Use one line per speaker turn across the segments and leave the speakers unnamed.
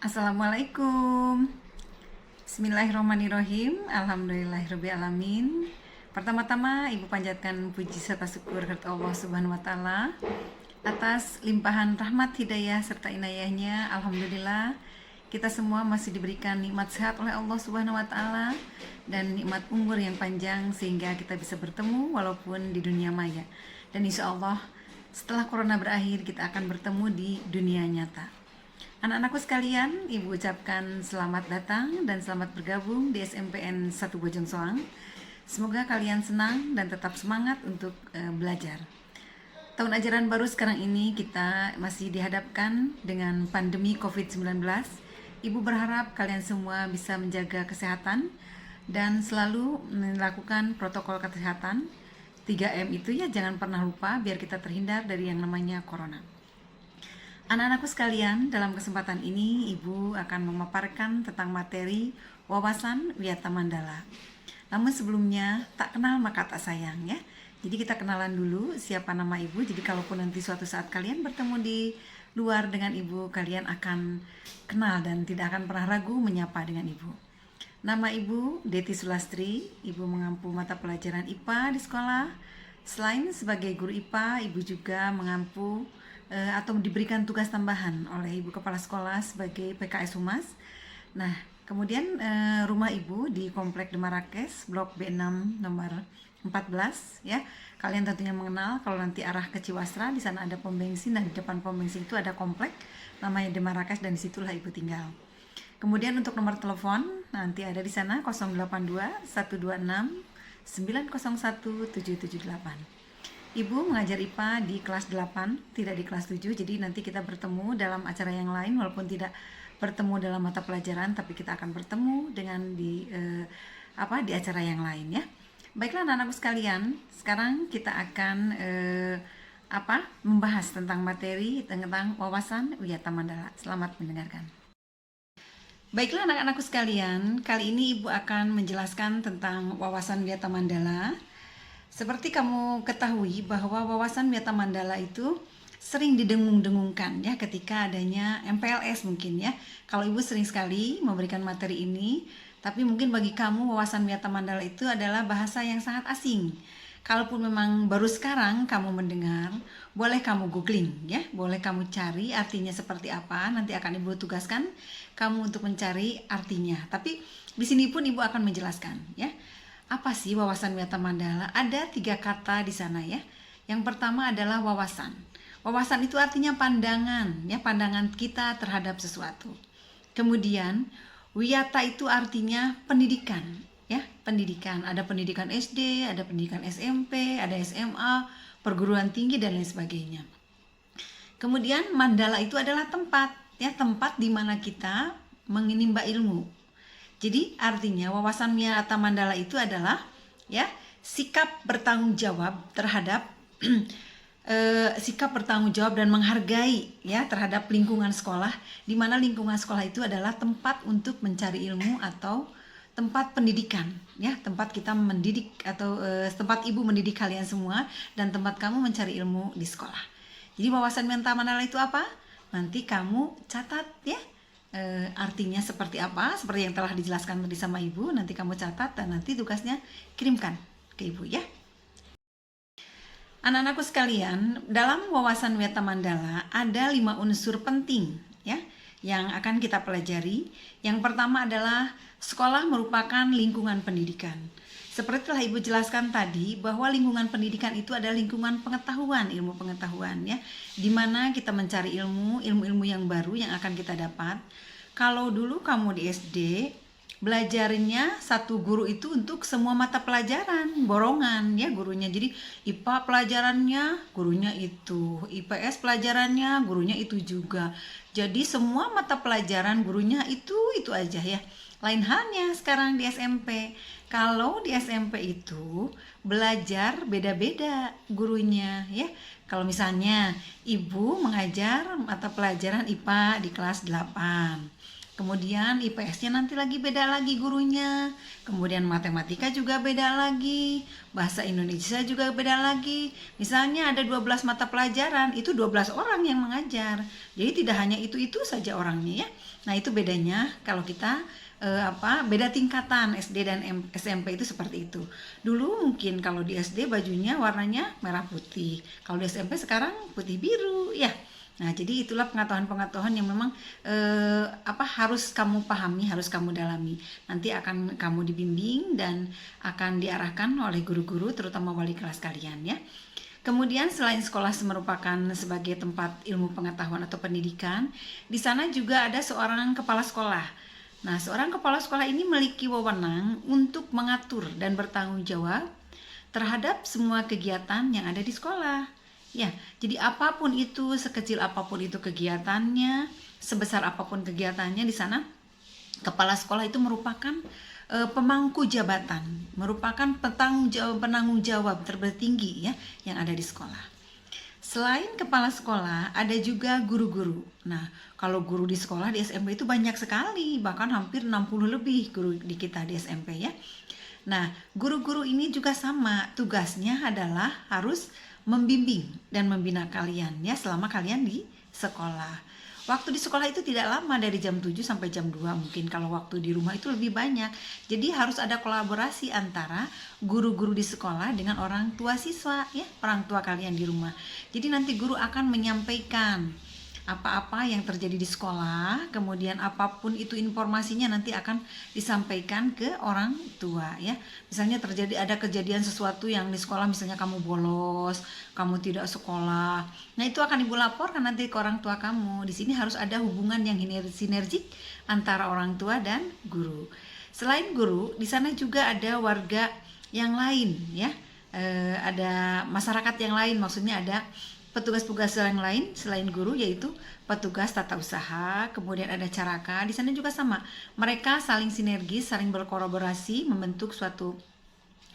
Assalamualaikum. Bismillahirrahmanirrahim. Alhamdulillahirrabbilalamin. Pertama-tama Ibu panjatkan puji serta syukur kepada Allah Subhanahu wa taala atas limpahan rahmat hidayah serta inayahnya. Alhamdulillah kita semua masih diberikan nikmat sehat oleh Allah Subhanahu wa taala dan nikmat umur yang panjang sehingga kita bisa bertemu walaupun di dunia maya. Dan insya Allah setelah corona berakhir kita akan bertemu di dunia nyata. Anak-anakku sekalian, Ibu ucapkan selamat datang dan selamat bergabung di SMPN 1 Bojong Soang. Semoga kalian senang dan tetap semangat untuk belajar. Tahun ajaran baru sekarang ini kita masih dihadapkan dengan pandemi COVID-19. Ibu berharap kalian semua bisa menjaga kesehatan dan selalu melakukan protokol kesehatan. 3M itu ya jangan pernah lupa biar kita terhindar dari yang namanya corona. Anak-anakku sekalian, dalam kesempatan ini Ibu akan memaparkan tentang materi wawasan Wiyata Mandala. Namun sebelumnya, tak kenal maka tak sayang ya. Jadi kita kenalan dulu siapa nama Ibu. Jadi kalaupun nanti suatu saat kalian bertemu di luar dengan Ibu, kalian akan kenal dan tidak akan pernah ragu menyapa dengan Ibu. Nama Ibu Deti Sulastri. Ibu mengampu mata pelajaran IPA di sekolah. Selain sebagai guru IPA, Ibu juga mengampu atau diberikan tugas tambahan oleh Ibu Kepala Sekolah sebagai PKS Humas. Nah, kemudian rumah Ibu di Komplek Demarrakes, Blok B6 nomor 14 ya. Kalian tentunya mengenal kalau nanti arah ke Ciwastra, di sana ada pom bensin dan di depan pom bensin itu ada komplek namanya Demarrakes dan disitulah Ibu tinggal. Kemudian untuk nomor telepon nanti ada di sana 082 126 901 778. Ibu mengajar IPA di kelas 8, tidak di kelas 7. Jadi nanti kita bertemu dalam acara yang lain walaupun tidak bertemu dalam mata pelajaran, tapi kita akan bertemu dengan di acara yang lain ya. Baiklah anak-anakku sekalian, sekarang kita akan membahas tentang materi tentang wawasan Wiyata Mandala. Selamat mendengarkan. Baiklah anak-anakku sekalian, kali ini Ibu akan menjelaskan tentang wawasan Wiyata Mandala. Seperti kamu ketahui bahwa wawasan Wiyata Mandala itu sering didengung-dengungkan ya ketika adanya MPLS mungkin ya. Kalau Ibu sering sekali memberikan materi ini, tapi mungkin bagi kamu wawasan Wiyata Mandala itu adalah bahasa yang sangat asing. Kalaupun memang baru sekarang kamu mendengar, boleh kamu googling ya, boleh kamu cari artinya seperti apa. Nanti akan Ibu tugaskan kamu untuk mencari artinya. Tapi di sini pun Ibu akan menjelaskan ya. Apa sih wawasan Wiyata Mandala? Ada 3 kata di sana ya. Yang pertama adalah wawasan. Wawasan itu artinya pandangan, ya, pandangan kita terhadap sesuatu. Kemudian Wiyata itu artinya pendidikan, ya, pendidikan. Ada pendidikan SD, ada pendidikan SMP, ada SMA, perguruan tinggi dan lain sebagainya. Kemudian Mandala itu adalah tempat, ya, tempat di mana kita menimba ilmu. Jadi artinya wawasan Wiyata Mandala itu adalah ya sikap bertanggung jawab terhadap sikap bertanggung jawab dan menghargai ya terhadap lingkungan sekolah, di mana lingkungan sekolah itu adalah tempat untuk mencari ilmu atau tempat pendidikan ya, tempat kita mendidik atau tempat Ibu mendidik kalian semua dan tempat kamu mencari ilmu di sekolah. Jadi wawasan Wiyata Mandala itu apa? Nanti kamu catat ya. Artinya seperti apa, seperti yang telah dijelaskan tadi sama Ibu. Nanti kamu catat dan nanti tugasnya kirimkan ke Ibu ya. Anak-anakku sekalian, dalam wawasan Wiyata Mandala ada 5 unsur penting ya yang akan kita pelajari. Yang pertama adalah sekolah merupakan lingkungan pendidikan. Seperti telah Ibu jelaskan tadi bahwa lingkungan pendidikan itu adalah lingkungan pengetahuan, ilmu pengetahuan ya, di mana kita mencari ilmu-ilmu yang baru yang akan kita dapat. Kalau dulu kamu di SD belajarnya satu guru itu untuk semua mata pelajaran, borongan ya gurunya. Jadi IPA pelajarannya gurunya itu, IPS pelajarannya gurunya itu juga. Jadi semua mata pelajaran gurunya itu aja ya. Lain halnya sekarang di SMP. Kalau di SMP itu belajar beda-beda gurunya ya. Kalau misalnya Ibu mengajar mata pelajaran IPA di kelas 8. Kemudian IPS-nya nanti lagi beda lagi gurunya. Kemudian matematika juga beda lagi. Bahasa Indonesia juga beda lagi. Misalnya ada 12 mata pelajaran, itu 12 orang yang mengajar. Jadi tidak hanya itu-itu saja orangnya ya. Nah, itu bedanya kalau kita beda tingkatan SD dan SMP itu seperti itu. Dulu mungkin kalau di SD bajunya warnanya merah putih. Kalau di SMP sekarang putih biru ya. Nah, jadi itulah pengetahuan-pengetahuan yang memang harus kamu pahami, harus kamu dalami. Nanti akan kamu dibimbing dan akan diarahkan oleh guru-guru, terutama wali kelas kalian ya. Kemudian selain sekolah merupakan sebagai tempat ilmu pengetahuan atau pendidikan, di sana juga ada seorang kepala sekolah. Nah, seorang kepala sekolah ini memiliki wewenang untuk mengatur dan bertanggung jawab terhadap semua kegiatan yang ada di sekolah. Ya, jadi apapun itu, sekecil apapun itu kegiatannya, sebesar apapun kegiatannya di sana, kepala sekolah itu merupakan pemangku jabatan, merupakan penanggung jawab tertinggi ya yang ada di sekolah. Selain kepala sekolah, ada juga guru-guru. Nah, kalau guru di sekolah di SMP itu banyak sekali, bahkan hampir 60 lebih guru di kita di SMP ya. Nah, guru-guru ini juga sama, tugasnya adalah harus membimbing dan membina kalian ya selama kalian di sekolah. Waktu di sekolah itu tidak lama, dari jam 7 sampai jam 2, mungkin kalau waktu di rumah itu lebih banyak. Jadi harus ada kolaborasi antara guru-guru di sekolah dengan orang tua siswa ya, orang tua kalian di rumah. Jadi nanti guru akan menyampaikan apa-apa yang terjadi di sekolah, kemudian apapun itu informasinya nanti akan disampaikan ke orang tua ya. Misalnya ada kejadian sesuatu yang di sekolah, misalnya kamu bolos, kamu tidak sekolah. Nah, itu akan ibu laporkan nanti ke orang tua kamu. Di sini harus ada hubungan yang sinergik antara orang tua dan guru. Selain guru, di sana juga ada warga yang lain ya. Ada masyarakat yang lain, maksudnya ada petugas-petugas yang lain selain guru, yaitu petugas tata usaha, kemudian ada caraka. Di sana juga sama, mereka saling sinergis, saling berkolaborasi, membentuk suatu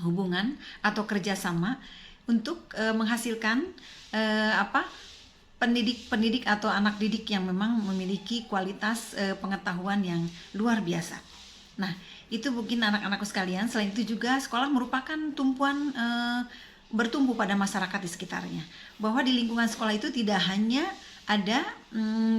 hubungan atau kerjasama untuk menghasilkan pendidik atau anak didik yang memang memiliki kualitas pengetahuan yang luar biasa. Nah, itu mungkin anak-anakku sekalian. Selain itu juga sekolah merupakan tumpuan bertumbuh pada masyarakat di sekitarnya. Bahwa di lingkungan sekolah itu tidak hanya ada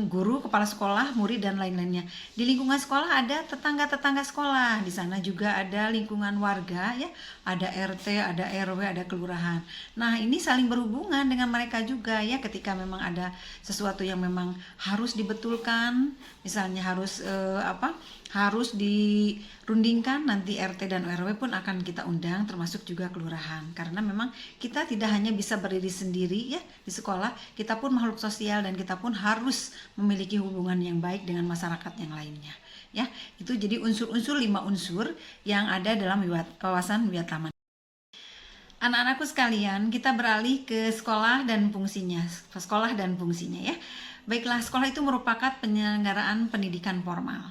guru, kepala sekolah, murid dan lain-lainnya. Di lingkungan sekolah ada tetangga-tetangga sekolah. Di sana juga ada lingkungan warga ya, ada RT, ada RW, ada kelurahan. Nah, ini saling berhubungan dengan mereka juga ya, ketika memang ada sesuatu yang memang harus dibetulkan, misalnya harus dirundingkan, nanti RT dan RW pun akan kita undang, termasuk juga kelurahan. Karena memang kita tidak hanya bisa berdiri sendiri ya di sekolah, kita pun makhluk sosial dan kita pun harus memiliki hubungan yang baik dengan masyarakat yang lainnya. Ya, itu jadi unsur-unsur 5 unsur yang ada dalam kawasan Wiyataman. Anak-anakku sekalian, kita beralih ke sekolah dan fungsinya. Sekolah dan fungsinya ya. Baiklah, sekolah itu merupakan penyelenggaraan pendidikan formal,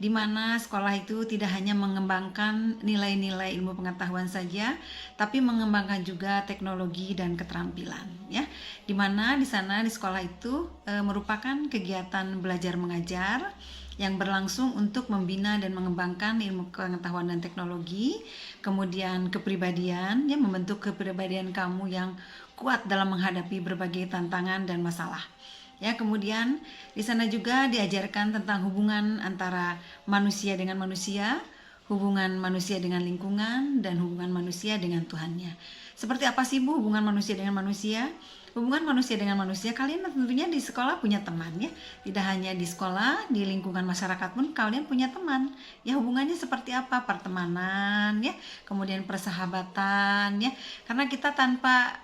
di mana sekolah itu tidak hanya mengembangkan nilai-nilai ilmu pengetahuan saja, tapi mengembangkan juga teknologi dan keterampilan ya. Di mana di sana di sekolah itu merupakan kegiatan belajar mengajar yang berlangsung untuk membina dan mengembangkan ilmu pengetahuan dan teknologi, kemudian kepribadian ya, membentuk kepribadian kamu yang kuat dalam menghadapi berbagai tantangan dan masalah. Ya, kemudian di sana juga diajarkan tentang hubungan antara manusia dengan manusia, hubungan manusia dengan lingkungan, dan hubungan manusia dengan Tuhannya. Seperti apa sih Bu hubungan manusia dengan manusia? Hubungan manusia dengan manusia, kalian tentunya di sekolah punya teman ya. Tidak hanya di sekolah, di lingkungan masyarakat pun kalian punya teman. Ya, hubungannya seperti apa? Pertemanan ya, kemudian persahabatan ya. Karena kita tanpa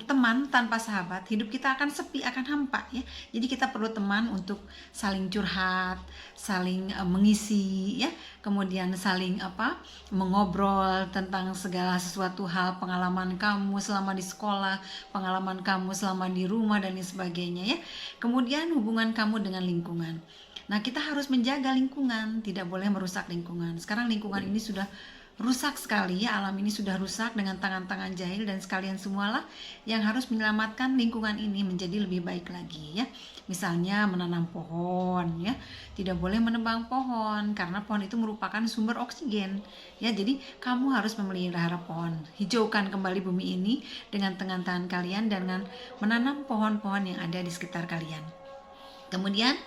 teman, tanpa sahabat, hidup kita akan sepi, akan hampa ya. Jadi kita perlu teman untuk saling curhat, saling mengisi ya, kemudian saling mengobrol tentang segala sesuatu hal, pengalaman kamu selama di sekolah, pengalaman kamu selama di rumah dan lain sebagainya ya. Kemudian hubungan kamu dengan lingkungan. Nah, kita harus menjaga lingkungan, tidak boleh merusak lingkungan. Sekarang lingkungan ini sudah rusak sekali ya, alam ini sudah rusak dengan tangan-tangan jahil, dan sekalian semualah yang harus menyelamatkan lingkungan ini menjadi lebih baik lagi ya. Misalnya menanam pohon ya, tidak boleh menebang pohon karena pohon itu merupakan sumber oksigen ya. Jadi kamu harus memelihara pohon, hijaukan kembali bumi ini dengan tangan kalian dengan menanam pohon-pohon yang ada di sekitar kalian. Kemudian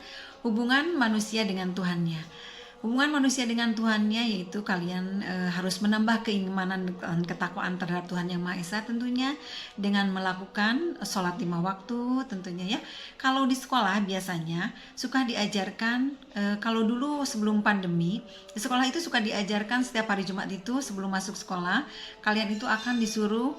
hubungan manusia dengan Tuhannya. Hubungan manusia dengan Tuhannya yaitu kalian harus menambah keimanan dan ketakwaan terhadap Tuhan Yang Maha Esa, tentunya dengan melakukan sholat 5 waktu tentunya ya. Kalau di sekolah biasanya suka diajarkan, kalau dulu sebelum pandemi di sekolah itu suka diajarkan setiap hari Jumat itu sebelum masuk sekolah kalian itu akan disuruh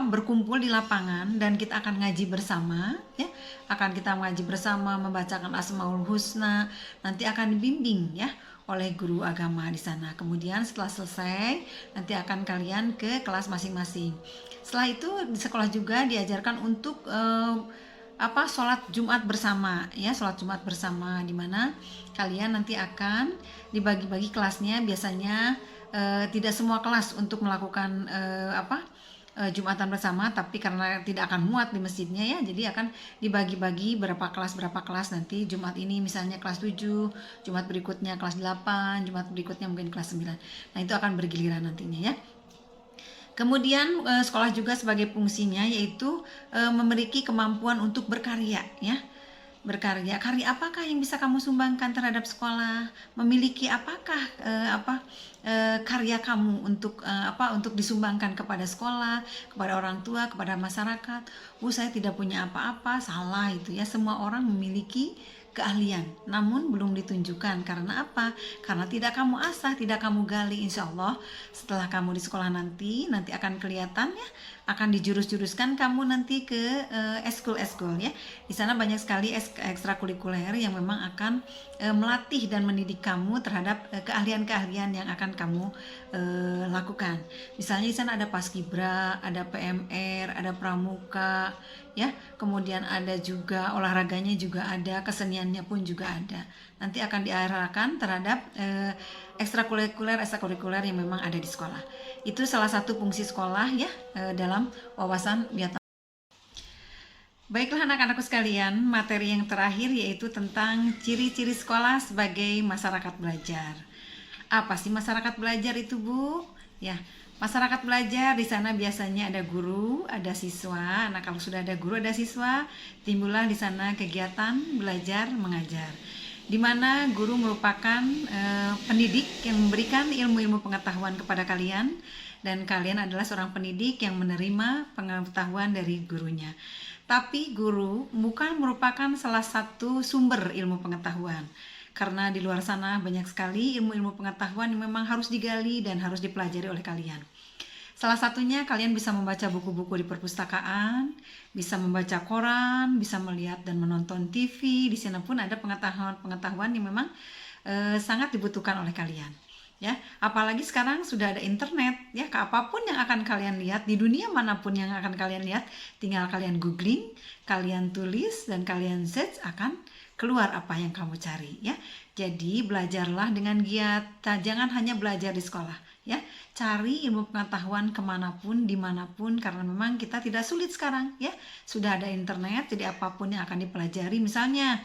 berkumpul di lapangan dan kita akan ngaji bersama ya. Akan kita mengaji bersama, membacakan Asmaul Husna, nanti akan dibimbing ya oleh guru agama di sana. Kemudian setelah selesai, nanti akan kalian ke kelas masing-masing. Setelah itu di sekolah juga diajarkan untuk sholat Jumat bersama ya, sholat Jumat bersama, di mana kalian nanti akan dibagi-bagi kelasnya. Biasanya tidak semua kelas untuk melakukan Jumatan bersama, tapi karena tidak akan muat di masjidnya ya, jadi akan dibagi-bagi berapa kelas nanti. Jumat ini misalnya kelas 7, Jumat berikutnya kelas 8, Jumat berikutnya mungkin kelas 9. Nah itu akan bergiliran nantinya ya. Kemudian sekolah juga sebagai fungsinya yaitu memiliki kemampuan untuk berkarya ya. Berkarya, karya apakah yang bisa kamu sumbangkan terhadap sekolah? Memiliki apakah karya kamu untuk untuk disumbangkan kepada sekolah, kepada orang tua, kepada masyarakat? Saya tidak punya apa-apa. Salah itu ya. Semua orang memiliki keahlian, namun belum ditunjukkan. Karena apa? Karena tidak kamu asah, tidak kamu gali. Insya Allah setelah kamu di sekolah nanti akan kelihatan ya, akan dijurus-juruskan kamu nanti ke eskul ya. Di sana banyak sekali ekstrakurikuler yang memang akan melatih dan mendidik kamu terhadap keahlian-keahlian yang akan kamu lakukan. Misalnya di sana ada paskibra, ada PMR, ada pramuka ya. Kemudian ada juga olahraganya juga ada, keseniannya pun juga ada. Nanti akan diarahkan terhadap ekstrakurikuler yang memang ada di sekolah. Itu salah satu fungsi sekolah ya dalam wawasan biota. Baiklah anak-anakku sekalian, materi yang terakhir yaitu tentang ciri-ciri sekolah sebagai masyarakat belajar. Apa sih masyarakat belajar itu, Bu? Ya, masyarakat belajar di sana biasanya ada guru, ada siswa. Nah, kalau sudah ada guru, ada siswa, timbullah di sana kegiatan belajar mengajar, di mana guru merupakan pendidik yang memberikan ilmu-ilmu pengetahuan kepada kalian, dan kalian adalah seorang pendidik yang menerima pengetahuan dari gurunya. Tapi guru bukan merupakan salah satu sumber ilmu pengetahuan, karena di luar sana banyak sekali ilmu-ilmu pengetahuan yang memang harus digali dan harus dipelajari oleh kalian. Salah satunya kalian bisa membaca buku-buku di perpustakaan, bisa membaca koran, bisa melihat dan menonton TV. Di sana pun ada pengetahuan-pengetahuan yang memang sangat dibutuhkan oleh kalian. Ya, apalagi sekarang sudah ada internet ya, apapun yang akan kalian lihat di dunia manapun yang akan kalian lihat, tinggal kalian googling, kalian tulis dan kalian search, akan keluar apa yang kamu cari ya. Jadi belajarlah dengan giat, jangan hanya belajar di sekolah ya, cari ilmu pengetahuan kemanapun, dimanapun, karena memang kita tidak sulit sekarang ya, sudah ada internet. Jadi apapun yang akan dipelajari, misalnya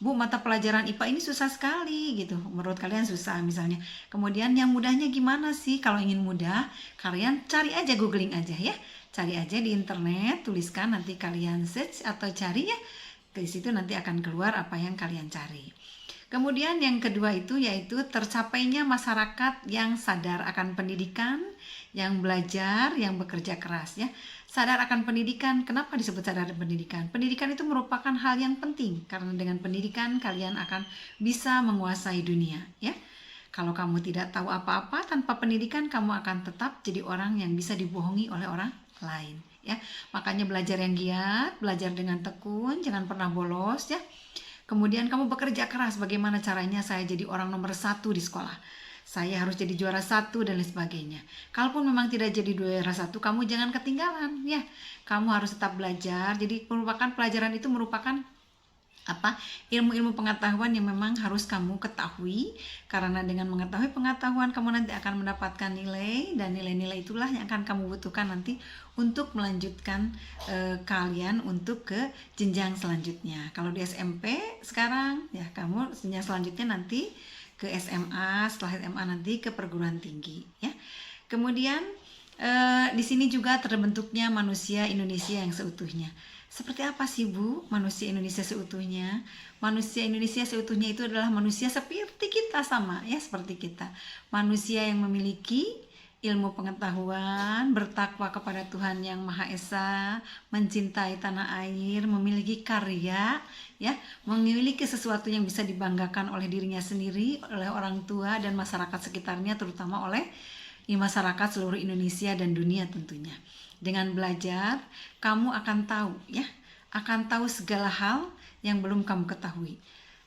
Bu, mata pelajaran IPA ini susah sekali gitu, menurut kalian susah misalnya. Kemudian yang mudahnya gimana sih? Kalau ingin mudah, kalian cari aja, googling aja ya. Cari aja di internet, tuliskan, nanti kalian search atau cari ya. Di situ nanti akan keluar apa yang kalian cari. Kemudian yang kedua itu yaitu tercapainya masyarakat yang sadar akan pendidikan, yang belajar, yang bekerja keras ya. Sadar akan pendidikan. Kenapa disebut sadar pendidikan? Pendidikan itu merupakan hal yang penting, karena dengan pendidikan kalian akan bisa menguasai dunia ya. Kalau kamu tidak tahu apa-apa, tanpa pendidikan kamu akan tetap jadi orang yang bisa dibohongi oleh orang lain ya. Makanya belajar yang giat, belajar dengan tekun, jangan pernah bolos ya. Kemudian kamu bekerja keras. Bagaimana caranya saya jadi orang nomor 1 di sekolah, saya harus jadi juara 1 dan lain sebagainya. Kalaupun memang tidak jadi juara 1, kamu jangan ketinggalan ya. Kamu harus tetap belajar. Jadi pelajaran itu merupakan ilmu-ilmu pengetahuan yang memang harus kamu ketahui, karena dengan mengetahui pengetahuan kamu nanti akan mendapatkan nilai, dan nilai-nilai itulah yang akan kamu butuhkan nanti untuk melanjutkan kalian untuk ke jenjang selanjutnya. Kalau di SMP sekarang ya kamu jenjang selanjutnya nanti ke SMA, setelah SMA nanti ke perguruan tinggi ya. Kemudian di sini juga terbentuknya manusia Indonesia yang seutuhnya. Seperti apa sih Bu manusia Indonesia seutuhnya? Manusia Indonesia seutuhnya itu adalah manusia seperti kita, sama ya seperti kita. Manusia yang memiliki ilmu pengetahuan, bertakwa kepada Tuhan yang Maha Esa, mencintai tanah air, memiliki karya, ya, memiliki sesuatu yang bisa dibanggakan oleh dirinya sendiri, oleh orang tua dan masyarakat sekitarnya, terutama oleh masyarakat seluruh Indonesia dan dunia tentunya. Dengan belajar, kamu akan tahu ya, akan tahu segala hal yang belum kamu ketahui.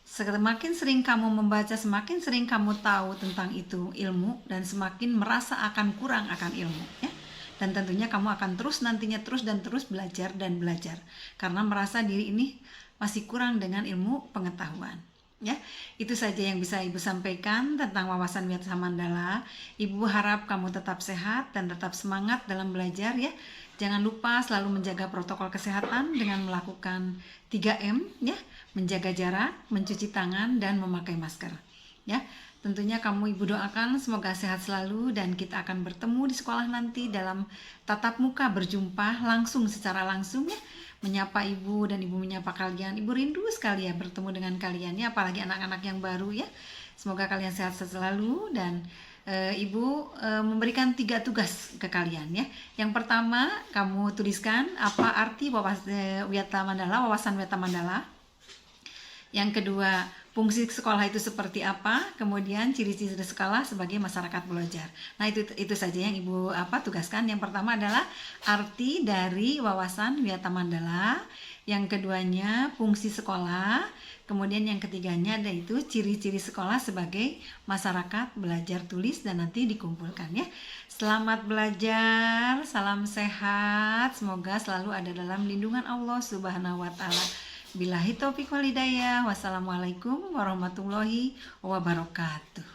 Semakin sering kamu membaca, semakin sering kamu tahu tentang itu ilmu, dan semakin merasa akan kurang akan ilmu ya. Dan tentunya kamu akan terus nantinya terus belajar dan belajar, karena merasa diri ini masih kurang dengan ilmu pengetahuan. Ya, itu saja yang bisa Ibu sampaikan tentang wawasan Wiyata Mandala. Ibu harap kamu tetap sehat dan tetap semangat dalam belajar ya. Jangan lupa selalu menjaga protokol kesehatan dengan melakukan 3M ya, menjaga jarak, mencuci tangan, dan memakai masker. Ya, tentunya kamu Ibu doakan semoga sehat selalu, dan kita akan bertemu di sekolah nanti dalam tatap muka, berjumpa langsung secara langsung ya. Menyapa Ibu dan Ibu menyapa kalian. Ibu rindu sekali ya bertemu dengan kalian ya, apalagi anak-anak yang baru ya. Semoga kalian sehat selalu, dan Ibu memberikan 3 tugas ke kalian ya. Yang pertama, kamu tuliskan apa arti wawasan Wiyata Mandala. Yang kedua, fungsi sekolah itu seperti apa, kemudian ciri-ciri sekolah sebagai masyarakat belajar. Nah, itu saja yang Ibu tugaskan. Yang pertama adalah arti dari wawasan Wiyata Mandala, yang keduanya fungsi sekolah, kemudian yang ketiganya yaitu ciri-ciri sekolah sebagai masyarakat belajar tulis, dan nanti dikumpulkan ya. Selamat belajar, salam sehat, semoga selalu ada dalam lindungan Allah Subhanahu wa taala. Billahi taufiq wal hidayah. Wassalamualaikum warahmatullahi wabarakatuh.